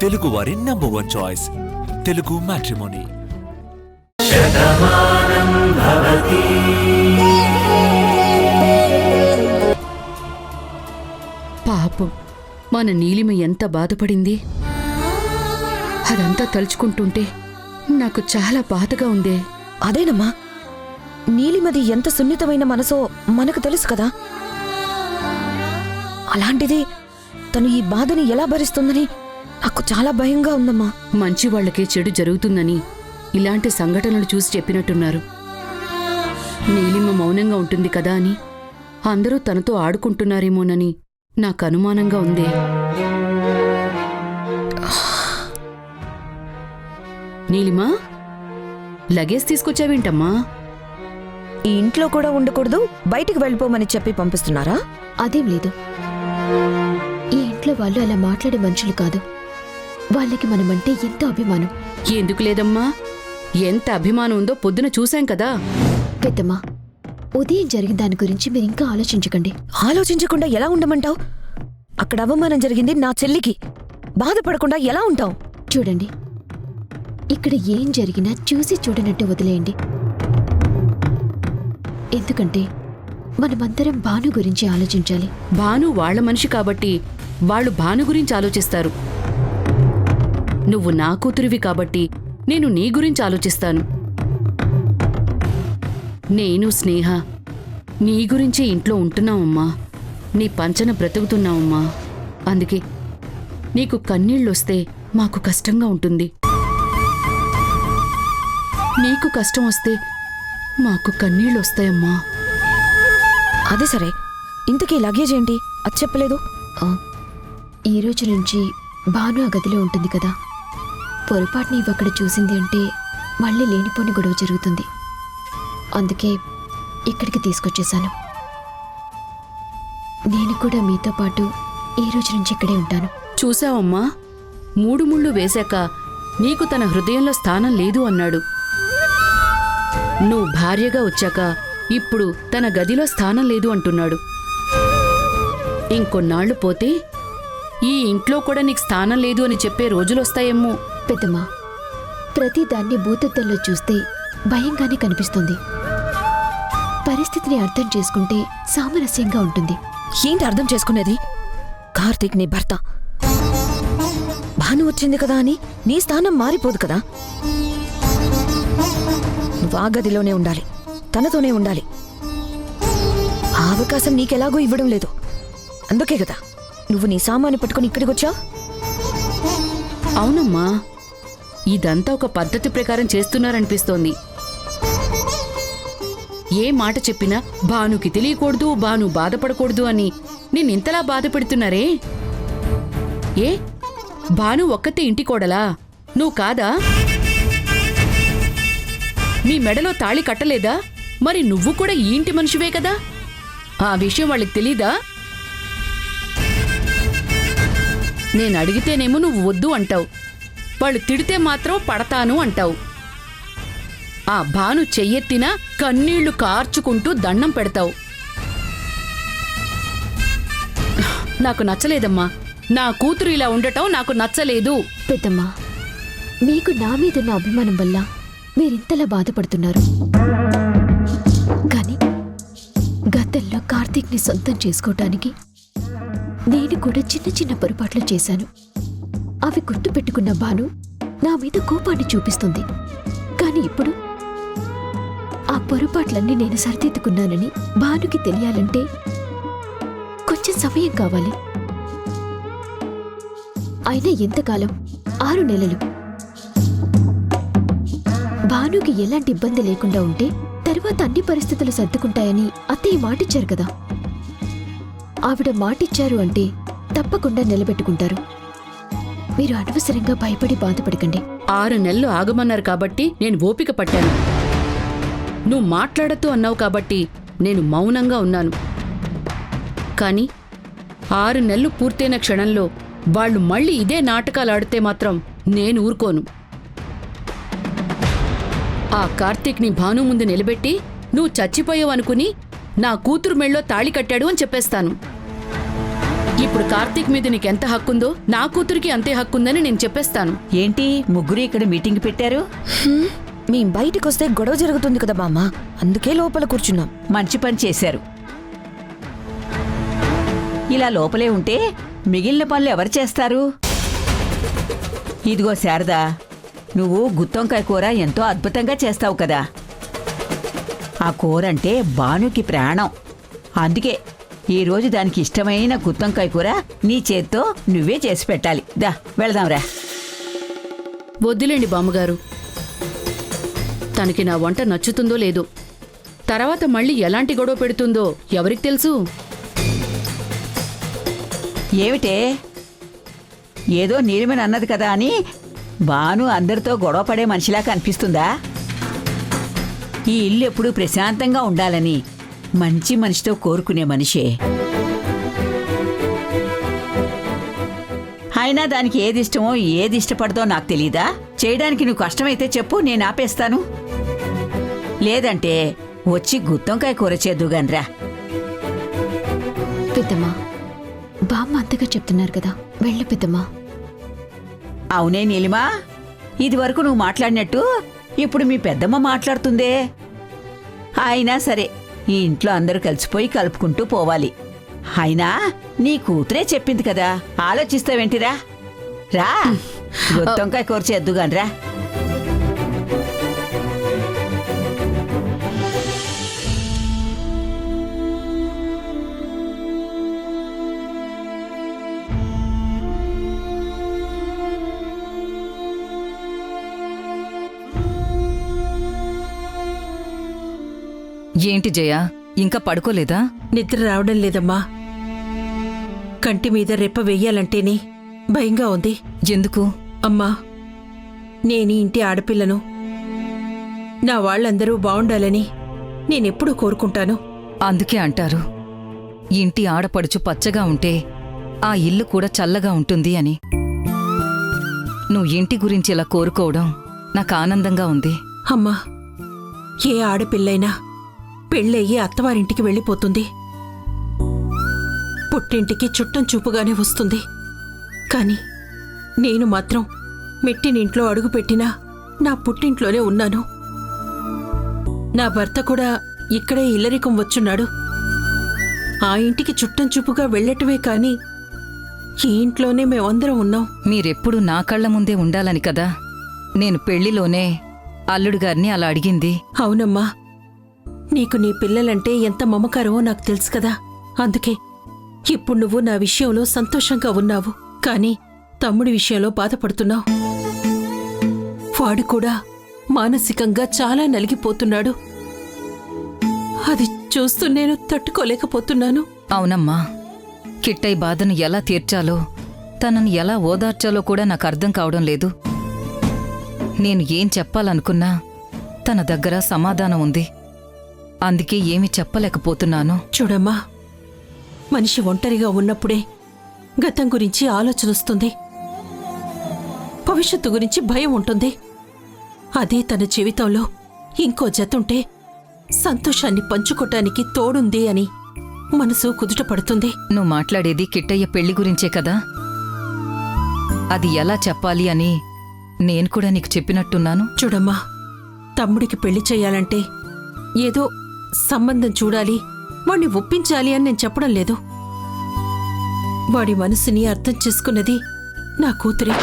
తెలుగువారి number 1 choice Telugu matrimony. పాపం మన నీలిమ ఎంత బాధపడింది. అదంతా తలుచుకుంటుంటే నాకు చాలా బాధగా ఉందే. అదేనమ్మా, నీలిమది ఎంత సున్నితమైన మనసో మనకు తెలుసు కదా. అలాంటిది తను ఈ బాధని ఎలా భరిస్తుందని నాకు చాలా భయంగా ఉందమ్మా. మంచి వాళ్లకే చెడు జరుగుతుందని ఇలాంటి సంఘటనలు చూసి చెప్పినట్టున్నారు. నీలిమ మౌనంగా ఉంటుంది కదా అని అందరూ తనతో ఆడుకుంటున్నారేమోనని నాకు అనుమానంగా ఉందే. నీలిమా, లగేజ్ తీసుకొచ్చావేంటమ్మా? ఈ ఇంట్లో కూడా ఉండకూడదు, బయటికి వెళ్ళిపోమని చెప్పి పంపిస్తున్నారా? అదేం లేదు. ఈ ఇంట్లో వాళ్ళు అలా మాట్లాడే మనుషులు కాదు. వాళ్ళకి మనమంటే ఎంతో అభిమానం. ఎందుకు లేదమ్మా, ఎంత అభిమానం ఉందో పొద్దున చూశాం కదా. పెద్దమ్మా, ఉదయం జరిగిన దాని గురించి మీరు ఇంకా ఆలోచించకండి. ఆలోచించకుండా ఎలా ఉండమంటావు? అక్కడ అవమానం జరిగింది నా చెల్లికి. బాధపడకుండా ఎలా ఉంటావు? చూడండి, ఇక్కడ ఏం జరిగినా చూసి చూడనట్టు వదిలేయండి. ఎందుకంటే మనమందరం భాను గురించి ఆలోచించాలి. భాను వాళ్ల మనిషి కాబట్టి వాళ్ళు భాను గురించి ఆలోచిస్తారు. నువ్వు నా కూతురివి కాబట్టి నేను నీ గురించి ఆలోచిస్తాను. నేను స్నేహ నీ గురించి ఇంట్లో ఉంటున్నామమ్మా. నీ పంచన బ్రతుకుతున్నామమ్మా. అందుకే నీకు కన్నీళ్ళొస్తే మాకు కష్టంగా ఉంటుంది. నీకు కష్టం వస్తే మాకు కన్నీళ్ళొస్తాయమ్మా. అదే సరే, ఇంతకీ లగేజ్ ఏంటి? అది చెప్పలేదు. ఈ రోజు నుంచి భాను ఆ గదిలో ఉంటుంది కదా. పొరపాటుని ఇవక్కడ చూసింది అంటే మళ్ళీ లేనిపోని గొడవ జరుగుతుంది. అందుకే ఇక్కడికి తీసుకొచ్చేశాను. నేను కూడా మీతో పాటు ఈ రోజు నుంచి ఇక్కడే ఉంటాను. చూశావమ్మా, 3 ముళ్ళు వేశాక నీకు తన హృదయంలో స్థానం లేదు అన్నాడు. నువ్వు భార్యగా వచ్చాక ఇప్పుడు తన గదిలో స్థానం లేదు అంటున్నాడు. ఇంకొన్నాళ్లు పోతే ఈ ఇంట్లో కూడా నీకు స్థానం లేదు అని చెప్పే రోజులొస్తాయేమో. పెద్దమ్మా, ప్రతిదాన్ని భూతత్వంలో చూస్తే భయంగానే కనిపిస్తుంది. పరిస్థితిని అర్థం చేసుకుంటే సామరస్యంగా ఉంటుంది. ఏంటి అర్థం చేసుకునేది? కార్తీక్ నీ భర్త. భాను వచ్చింది కదా అని నీ స్థానం మారిపోదు కదా. నువ్వు ఆ గదిలోనే ఉండాలి, తనతోనే ఉండాలి. ఆ అవకాశం నీకెలాగో ఇవ్వడం లేదు. అందుకే కదా నువ్వు నీ సామాను పట్టుకుని ఇక్కడికొచ్చావు. అవునమ్మా, ఇదంతా ఒక పద్ధతి ప్రకారం చేస్తున్నారనిపిస్తోంది. ఏ మాట చెప్పినా భానుకి తెలియకూడదు, భాను బాధపడకూడదు అని నిన్నింతలా బాధ పెడుతున్నారే. ఏ భాను ఒక్కతే ఇంటి కోడలా? నువ్వు కాదా? నీ మెడలో తాళి కట్టలేదా? మరి నువ్వు కూడా ఈ ఇంటి మనిషివే కదా. ఆ విషయం వాళ్ళకి తెలీదా? నేను అడిగితేనేమో నువ్వు వద్దు అంటావు, వాళ్ళు తిడితే మాత్రం పడతాను అంటావు. ఆ భాను చెయ్యెత్తినా కన్నీళ్లు కార్చుకుంటూ దండం పెడతావు. నాకు నచ్చలేదమ్మా. నా కూతురు ఇలా ఉండటం నాకు నచ్చలేదు. పెద్దమ్మా, మీకు నా మీదున్న అభిమానం వల్ల మీరింతలా బాధపడుతున్నారు. కానీ గతంలో కార్తీక్ని సొంతం చేసుకోవటానికి నేను కూడా చిన్న చిన్న పొరపాట్లు చేశాను. అవి గుర్తుపెట్టుకున్న భాను నా మీద కోపాన్ని చూపిస్తుంది. కానీ ఇప్పుడు ఆ పొరపాట్లన్నీ నేను సరిదిద్దుకున్నానని భానుకి తెలియాలంటే కొంచెం సమయం కావాలి. అయినా ఎంతకాలం? 6 నెలలు. భానుకి ఎలాంటి ఇబ్బంది లేకుండా ఉంటే తర్వాత అన్ని పరిస్థితులు సర్దుకుంటాయని అత్తయ్య మాటిచ్చారు కదా. ఆవిడ మాటిచ్చారు అంటే తప్పకుండా నిలబెట్టుకుంటారు. మీరు అనవసరంగా భయపడి బాధపడకండి. 6 నెలలు ఆగమన్నారు కాబట్టి నేను ఓపిక పట్టాను. నువ్వు మాట్లాడద్దు అన్నావు కాబట్టి నేను మౌనంగా ఉన్నాను. కానీ 6 నెలలు పూర్తయిన క్షణంలో వాళ్ళు మళ్ళీ ఇదే నాటకాలు ఆడితే మాత్రం నేను ఊరుకోను. ఆ కార్తీక్ని భాను ముందు నిలబెట్టి నువ్వు చచ్చిపోయావనుకుని నా కూతురు మెళ్ళో తాళి కట్టాడు అని చెప్పేస్తాను. ఇప్పుడు కార్తీక్ మీద నీకెంత హక్కుందో నా కూతురికి అంతే హక్కుందని నేను చెప్పేస్తాను. ఏంటి ముగ్గురు ఇక్కడ మీటింగ్ పెట్టారు? మేం బయటికొస్తే గొడవ జరుగుతుంది కదా బామ్మ, అందుకే లోపల కూర్చున్నాం. మంచి పని చేశారు. ఇలా లోపలే ఉంటే మిగిలిన పనులు ఎవరు చేస్తారు? ఇదిగో శారదా, నువ్వు గుత్తొంకాయ కూర ఎంతో అద్భుతంగా చేస్తావు కదా. ఆ కూర అంటే భానుకి ప్రాణం. అందుకే ఈరోజు దానికి ఇష్టమైన గుత్తొంకాయ కూర నీ చేత్తో నువ్వే చేసి పెట్టాలి. దా వెళదాంరా. వద్దులేండి బామ్మగారు, తనకి నా వంట నచ్చుతుందో లేదో, తర్వాత మళ్ళీ ఎలాంటి గొడవ పెడుతుందో ఎవరికి తెలుసు? ఏమిటే, ఏదో నీలిమని అన్నది కదా అని భాను అందరితో గొడవ పడే మనిషిలా కనిపిస్తుందా? ఈ ఇల్లు ఎప్పుడూ ప్రశాంతంగా ఉండాలని మంచి మనిషితో కోరుకునే మనిషే. అయినా దానికి ఏది ఇష్టమో ఏది ఇష్టపడదో నాకు తెలీదా? చేయడానికి నువ్వు కష్టమైతే చెప్పు, నేను ఆపేస్తాను. లేదంటే వచ్చి గుత్తొంకాయ కూర చేద్దుగాన్రా. పెద్దమ్మా, బామ్మ అంతగా చెప్తున్నారు కదా, వెళ్ళు పెద్దమ్మా. అవునే నీలిమా, ఇది వరకు నువ్వు మాట్లాడినట్టు ఇప్పుడు మీ పెద్దమ్మ మాట్లాడుతుందే. అయినా సరే ఈ ఇంట్లో అందరూ కలిసిపోయి కలుపుకుంటూ పోవాలి. అయినా నీ కూతురే చెప్పింది కదా, ఆలోచిస్తావేంటిరా? రా, గుత్తొంకాయ కూర చేద్దుగాన్రా. ఏంటి జయ, ఇంకా పడుకోలేదా? నిద్ర రావడం లేదమ్మా. కంటి మీద రెప్ప వెయ్యాలంటేనే భయంగా ఉంది. ఎందుకు? అమ్మా, నేనీ ఇంటి ఆడపిల్లను. నా వాళ్ళందరూ బావుండాలని నేనెప్పుడూ కోరుకుంటాను. అందుకే అంటారు, ఇంటి ఆడపడుచు పచ్చగా ఉంటే ఆ ఇల్లు కూడా చల్లగా ఉంటుంది అని. నువ్వు ఇంటి గురించి ఇలా కోరుకోవడం నాకు ఆనందంగా ఉంది. అమ్మా, ఏ ఆడపిల్లైనా పెళ్ళయ్యి అత్తవారింటికి వెళ్ళిపోతుంది. పుట్టింటికి చుట్టం చూపుగానే వస్తుంది. కాని నేను మాత్రం మెట్టినింట్లో అడుగుపెట్టినా నా పుట్టింట్లోనే ఉన్నాను. నా భర్త కూడా ఇక్కడే ఇల్లరికం వచ్చున్నాడు. ఆ ఇంటికి చుట్టం చూపుగా వెళ్ళటమే కాని ఈ ఇంట్లోనే మేమందరం ఉన్నాం. మీరెప్పుడు నా కళ్ల ముందే ఉండాలని కదా నేను పెళ్లిలోనే అల్లుడుగారిని అలా అడిగింది. అవునమ్మా, నీకు నీ పిల్లలంటే ఎంత మమకారమో నాకు తెలుసు కదా. అందుకే ఇప్పుడు నువ్వు నా విషయంలో సంతోషంగా ఉన్నావు, కాని తమ్ముడి విషయంలో బాధపడుతున్నావు. వాడు కూడా మానసికంగా చాలా నలిగిపోతున్నాడు. అది చూస్తూ నేను తట్టుకోలేకపోతున్నాను. అవునమ్మా, కిట్టై బాధను ఎలా తీర్చాలో, తనని ఎలా ఓదార్చాలో కూడా నాకు అర్థం కావడం లేదు. నేను ఏం చెప్పాలనుకున్నా తన దగ్గర సమాధానం ఉంది. అందుకే ఏమీ చెప్పలేకపోతున్నాను. చూడమ్మా, మనిషి ఒంటరిగా ఉన్నప్పుడే గతం గురించి ఆలోచన వస్తుంది, భవిష్యత్తు గురించి భయం ఉంటుంది. అదే తన జీవితంలో ఇంకో జతుంటే సంతోషాన్ని పంచుకోటానికి తోడుంది అని మనసు కుదుటపడుతుంది. నువ్వు మాట్లాడేది కిట్టయ్య పెళ్లి గురించే కదా? అది ఎలా చెప్పాలి అని నేను కూడా నీకు చెప్పినట్టున్నాను. చూడమ్మా, తమ్ముడికి పెళ్లి చెయ్యాలంటే ఏదో సంబంధం చూడాలి, వాణ్ణి ఒప్పించాలి అని నేను చెప్పడం లేదు. వాడి మనసుని అర్థం చేసుకున్నది నా కూతురే.